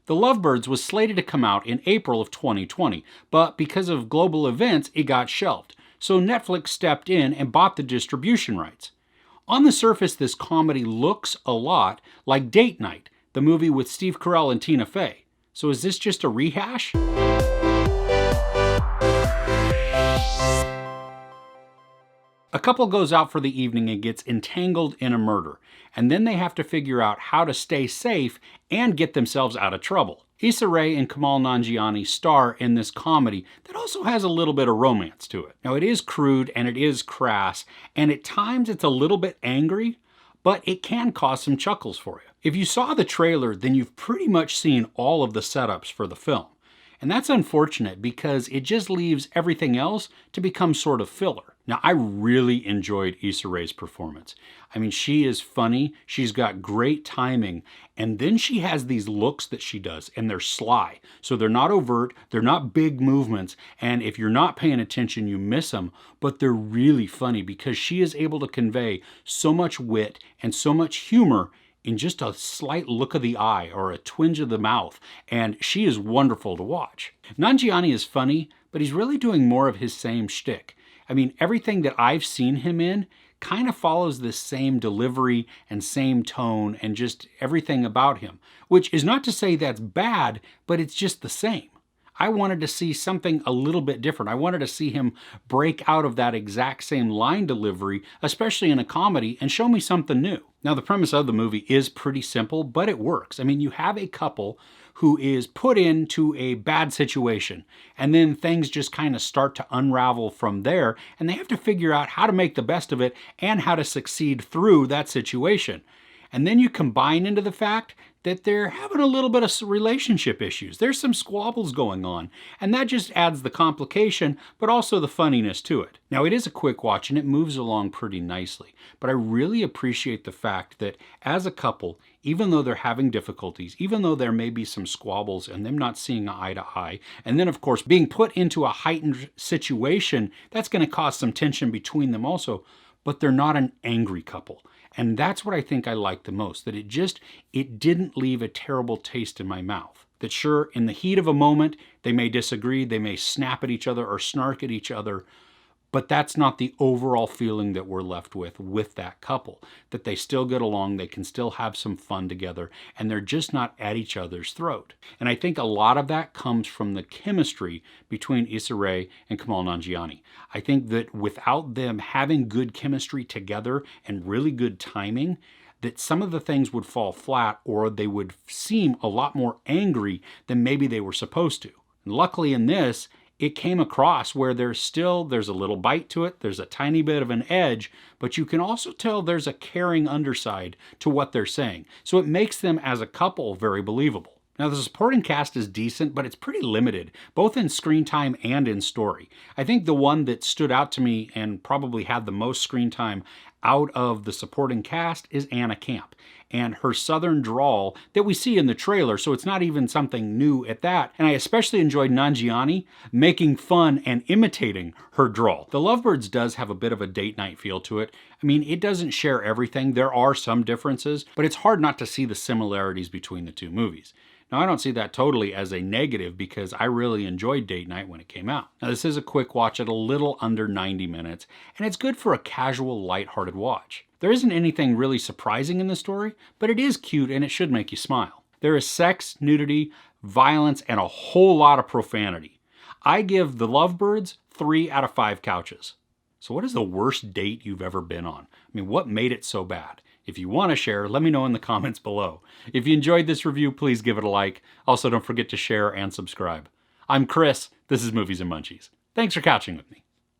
The Lovebirds was slated to come out in April of 2020, but because of global events, it got shelved. So Netflix stepped in and bought the distribution rights. On the surface, this comedy looks a lot like Date Night, the movie with Steve Carell and Tina Fey. So is this just a rehash? A couple goes out for the evening and gets entangled in a murder, and then they have to figure out how to stay safe and get themselves out of trouble. Issa and Kumail Nanjiani star in this comedy that also has a little bit of romance to it. Now it is crude and it is crass, and at times it's a little bit angry, but it can cause some chuckles for you. If you saw the trailer, then you've pretty much seen all of the setups for the film. And that's unfortunate because it just leaves everything else to become sort of filler. Now, I really enjoyed Issa Rae's performance. I mean, she is funny, she's got great timing, and then she has these looks that she does, and they're sly. So they're not overt, they're not big movements, and if you're not paying attention, you miss them, but they're really funny because she is able to convey so much wit and so much humor in just a slight look of the eye or a twinge of the mouth, and she is wonderful to watch. Nanjiani is funny, but he's really doing more of his same shtick. I mean, everything that I've seen him in kind of follows this same delivery and same tone and just everything about him, which is not to say that's bad, but it's just the same. I wanted to see something a little bit different. I wanted to see him break out of that exact same line delivery, especially in a comedy, and show me something new. Now, the premise of the movie is pretty simple, but it works. I mean, you have a couple who is put into a bad situation, and then things just kind of start to unravel from there, and they have to figure out how to make the best of it and how to succeed through that situation. And then you combine into the fact that they're having a little bit of relationship issues. There's some squabbles going on, and that just adds the complication, but also the funniness to it. Now, it is a quick watch, and it moves along pretty nicely, but I really appreciate the fact that as a couple, even though they're having difficulties, even though there may be some squabbles and them not seeing eye to eye, and then, of course, being put into a heightened situation, that's going to cause some tension between them also, but they're not an angry couple. And that's what I think I liked the most, that it didn't leave a terrible taste in my mouth. That sure, in the heat of a moment, they may disagree, they may snap at each other or snark at each other, but that's not the overall feeling that we're left with that couple. That they still get along, they can still have some fun together, and they're just not at each other's throat. And I think a lot of that comes from the chemistry between Issa Rae and Kumail Nanjiani. I think that without them having good chemistry together and really good timing, that some of the things would fall flat or they would seem a lot more angry than maybe they were supposed to. And luckily in this, it came across where there's a little bite to it, there's a tiny bit of an edge, but you can also tell there's a caring underside to what they're saying. So it makes them as a couple very believable. Now, the supporting cast is decent, but it's pretty limited, both in screen time and in story. I think the one that stood out to me and probably had the most screen time out of the supporting cast is Anna Camp, and her southern drawl that we see in the trailer, so it's not even something new at that. And I especially enjoyed Nanjiani making fun and imitating her drawl. The Lovebirds does have a bit of a date night feel to it. I mean, it doesn't share everything. There are some differences, but it's hard not to see the similarities between the two movies. Now, I don't see that totally as a negative because I really enjoyed Date Night when it came out. Now, this is a quick watch at a little under 90 minutes, and it's good for a casual, lighthearted watch. There isn't anything really surprising in the story, but it is cute and it should make you smile. There is sex, nudity, violence, and a whole lot of profanity. I give The Lovebirds 3 out of 5 couches. So what is the worst date you've ever been on? I mean, what made it so bad? If you want to share, let me know in the comments below. If you enjoyed this review, please give it a like. Also, don't forget to share and subscribe. I'm Chris. This is Movies and Munchies. Thanks for couching with me.